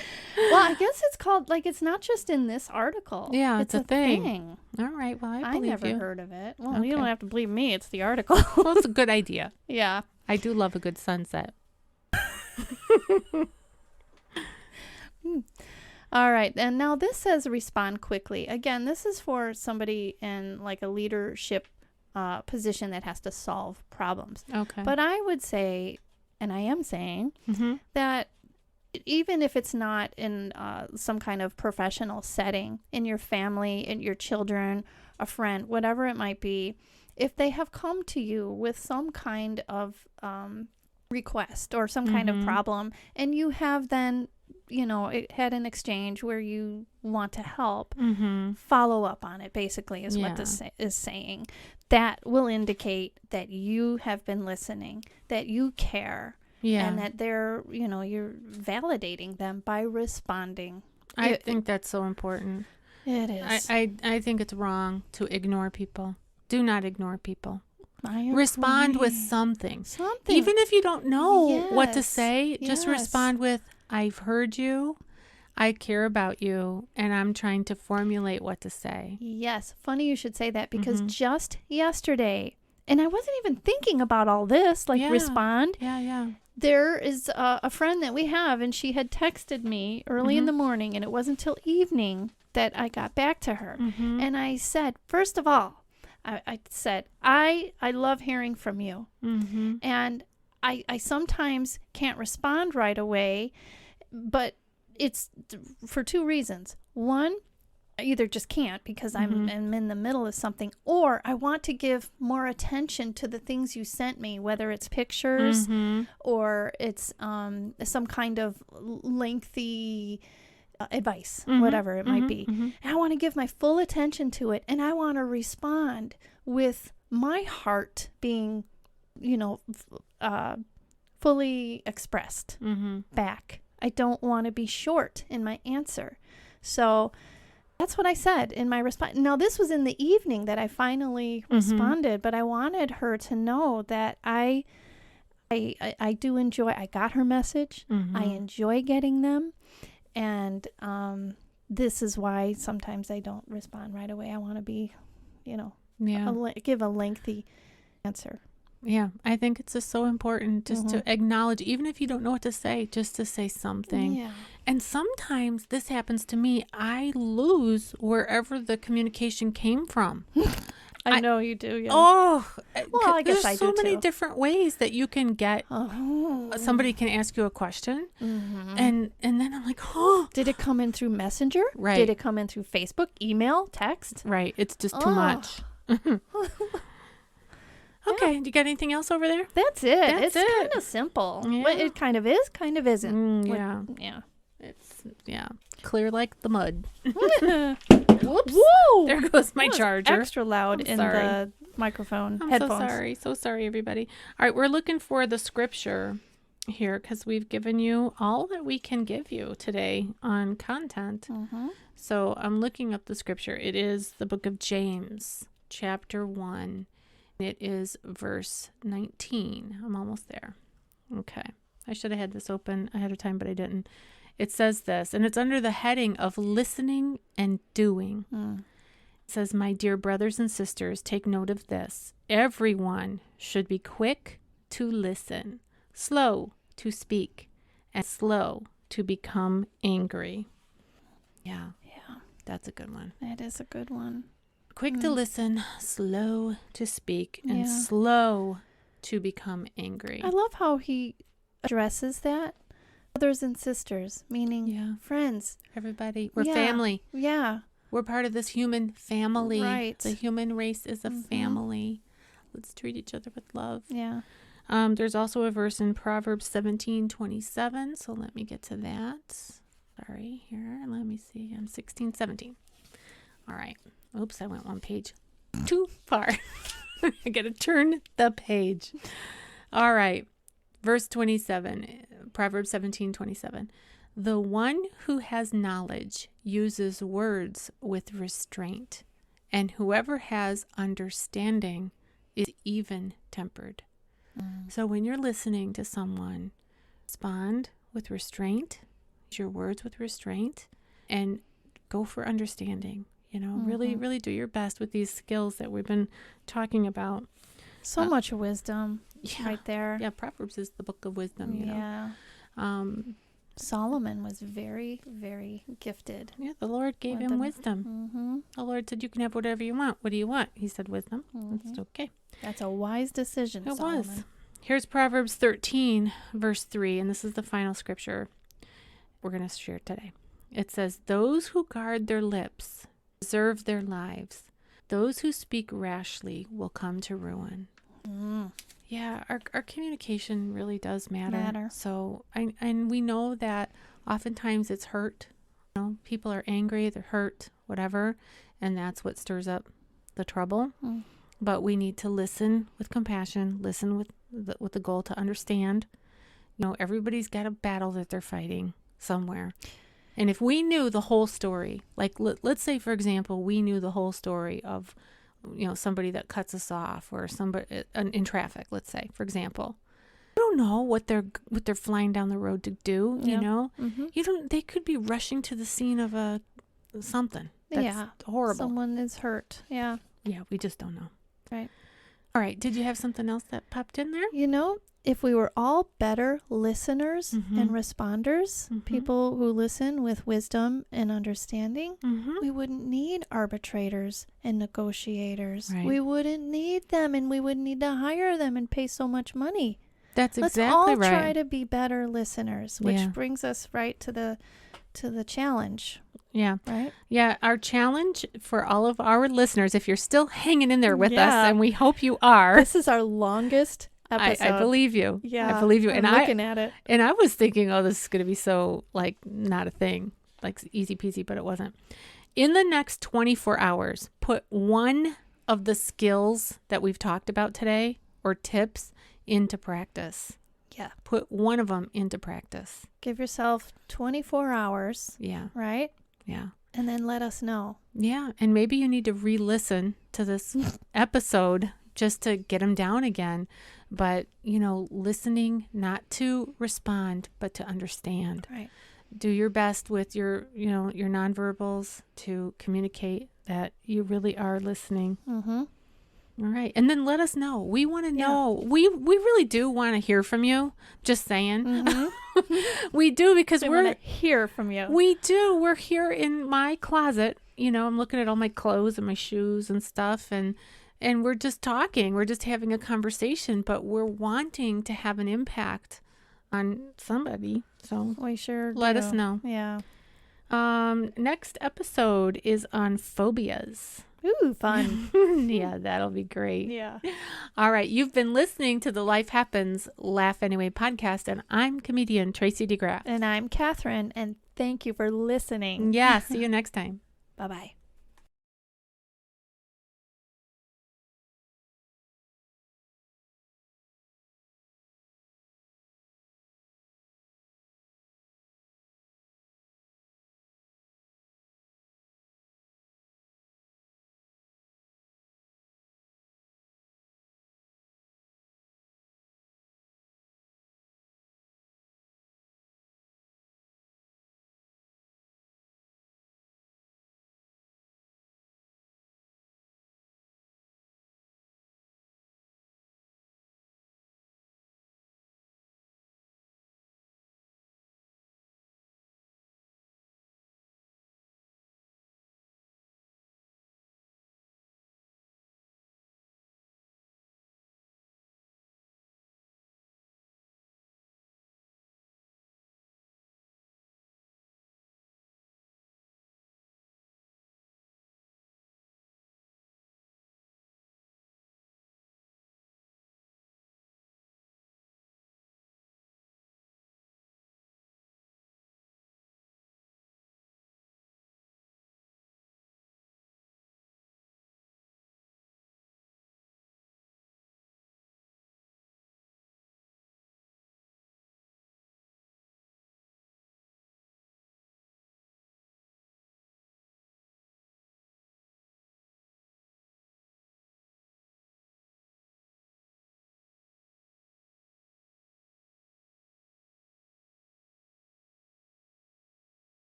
I guess it's called, like, it's not just in this article. Yeah, it's a thing. All right, well, I believe never you. heard of it. Well, Okay. You don't have to believe me. It's the article. Well, it's a good idea. Yeah. I do love a good sunset. All right. And now this says respond quickly. Again, this is for somebody in like a leadership position that has to solve problems. Okay. But I would say, and I am saying, that even if it's not in some kind of professional setting, in your family, in your children, a friend, whatever it might be, if they have come to you with some kind of request or some kind of problem, and you have then, it had an exchange where you want to help, follow up on it, basically, is what this is saying. That will indicate that you have been listening, that you care. Yeah. And that they're, you're validating them by responding. I think that's so important. It is. I think it's wrong to ignore people. Do not ignore people. I Respond with something. Even if you don't know what to say, just respond with, I've heard you. I care about you, and I'm trying to formulate what to say. Yes. Funny you should say that, because just yesterday, and I wasn't even thinking about all this, respond. Yeah. There is a friend that we have, and she had texted me early in the morning, and it wasn't till evening that I got back to her. And I said, first of all, I said, I love hearing from you. And I sometimes can't respond right away, but it's for two reasons. One, I either just can't because I'm in the middle of something, or I want to give more attention to the things you sent me, whether it's pictures or it's some kind of lengthy advice, whatever it might be. And I want to give my full attention to it, and I want to respond with my heart being, fully expressed back. I don't want to be short in my answer. So that's what I said in my response. Now, this was in the evening that I finally responded, but I wanted her to know that I do enjoy, I got her message. I enjoy getting them. And this is why sometimes I don't respond right away. I want to be, give a lengthy answer. Yeah, I think it's just so important just to acknowledge, even if you don't know what to say, just to say something. Yeah. And sometimes this happens to me. I lose wherever the communication came from. I know you do. Yeah. Oh, well, I guess I do too. There's so many different ways that you can get. Somebody can ask you a question, and then I'm like, oh, did it come in through Messenger? Right. Did it come in through Facebook, email, text? Right. It's just too much. Okay. Do you got anything else over there? That's it. It's kind of simple. Yeah. It kind of is, kind of isn't. Yeah. It's clear like the mud. Whoops! Whoa! There goes my charger. Extra loud in the microphone. I'm so sorry, everybody. All right, we're looking for the scripture here because we've given you all that we can give you today on content. So I'm looking up the scripture. It is the book of James, chapter 1. It is verse 19. I'm almost there. Okay. I should have had this open ahead of time, but I didn't. It says this, and it's under the heading of listening and doing. It says, my dear brothers and sisters, take note of this. Everyone should be quick to listen, slow to speak, and slow to become angry. Yeah. That's a good one. That is a good one. Quick to listen, slow to speak, and slow to become angry. I love how he addresses that. Brothers and sisters, meaning friends. Everybody. We're family. Yeah. We're part of this human family. Right. The human race is a family. Let's treat each other with love. Yeah. There's also a verse in Proverbs 17:27. So let me get to that. Sorry, here. Let me see. I'm 16:17. All right. Oops, I went one page too far. I got to turn the page. All right. Verse 27, Proverbs 17:27. The one who has knowledge uses words with restraint, and whoever has understanding is even-tempered. So when you're listening to someone, respond with restraint, use your words with restraint, and go for understanding. Really, really do your best with these skills that we've been talking about. So much wisdom right there. Yeah, Proverbs is the book of wisdom, you know. Solomon was very, very gifted. Yeah, the Lord gave him wisdom. Mm-hmm. The Lord said, you can have whatever you want. What do you want? He said, wisdom. That's okay. That's a wise decision, It Solomon. was. Here's Proverbs 13, verse 3, and this is the final scripture we're going to share today. It says, those who guard their lips preserve their lives. Those who speak rashly will come to ruin. Yeah, our communication really does matter. So, and we know that oftentimes it's hurt. You know, people are angry, they're hurt, whatever, and that's what stirs up the trouble. But we need to listen with compassion, listen with the goal to understand. You know, everybody's got a battle that they're fighting somewhere. And if we knew the whole story, like let's say, for example, we knew the whole story of, you know, somebody that cuts us off or somebody in traffic, let's say, for example. I don't know what they're flying down the road to do, you know? They could be rushing to the scene of something that's horrible. Someone is hurt. Yeah. Yeah, we just don't know. Right. All right. Did you have something else that popped in there? You know, if we were all better listeners and responders, people who listen with wisdom and understanding, we wouldn't need arbitrators and negotiators. Right. We wouldn't need them, and we wouldn't need to hire them and pay so much money. That's exactly right. Let's all try to be better listeners, which brings us right to the challenge. Yeah. Right? Yeah. Our challenge for all of our listeners, if you're still hanging in there with us, and we hope you are. This is our longest episode. I believe you. Yeah. I believe you. I'm looking at it. And I was thinking, oh, this is going to be so, like, not a thing. Like, easy peasy, but it wasn't. In the next 24 hours, put one of the skills that we've talked about today or tips into practice. Yeah. Put one of them into practice. Give yourself 24 hours. Yeah. Right? Yeah. And then let us know. Yeah. And maybe you need to re-listen to this episode just to get them down again. But, you know, listening not to respond, but to understand. Right. Do your best with your nonverbals to communicate that you really are listening. All right. And then let us know. We want to know. We really do want to hear from you. Just saying. We do, because we want to hear from you. We do. We're here in my closet. You know, I'm looking at all my clothes and my shoes and stuff. And we're just talking. We're just having a conversation. But we're wanting to have an impact on somebody. So we sure let us know. Yeah. Next episode is on phobias. Ooh, fun. Yeah, that'll be great. Yeah. All right. You've been listening to the Life Happens, Laugh Anyway podcast, and I'm comedian Tracy DeGraff. And I'm Cathrine, and thank you for listening. Yeah. See you next time. Bye-bye.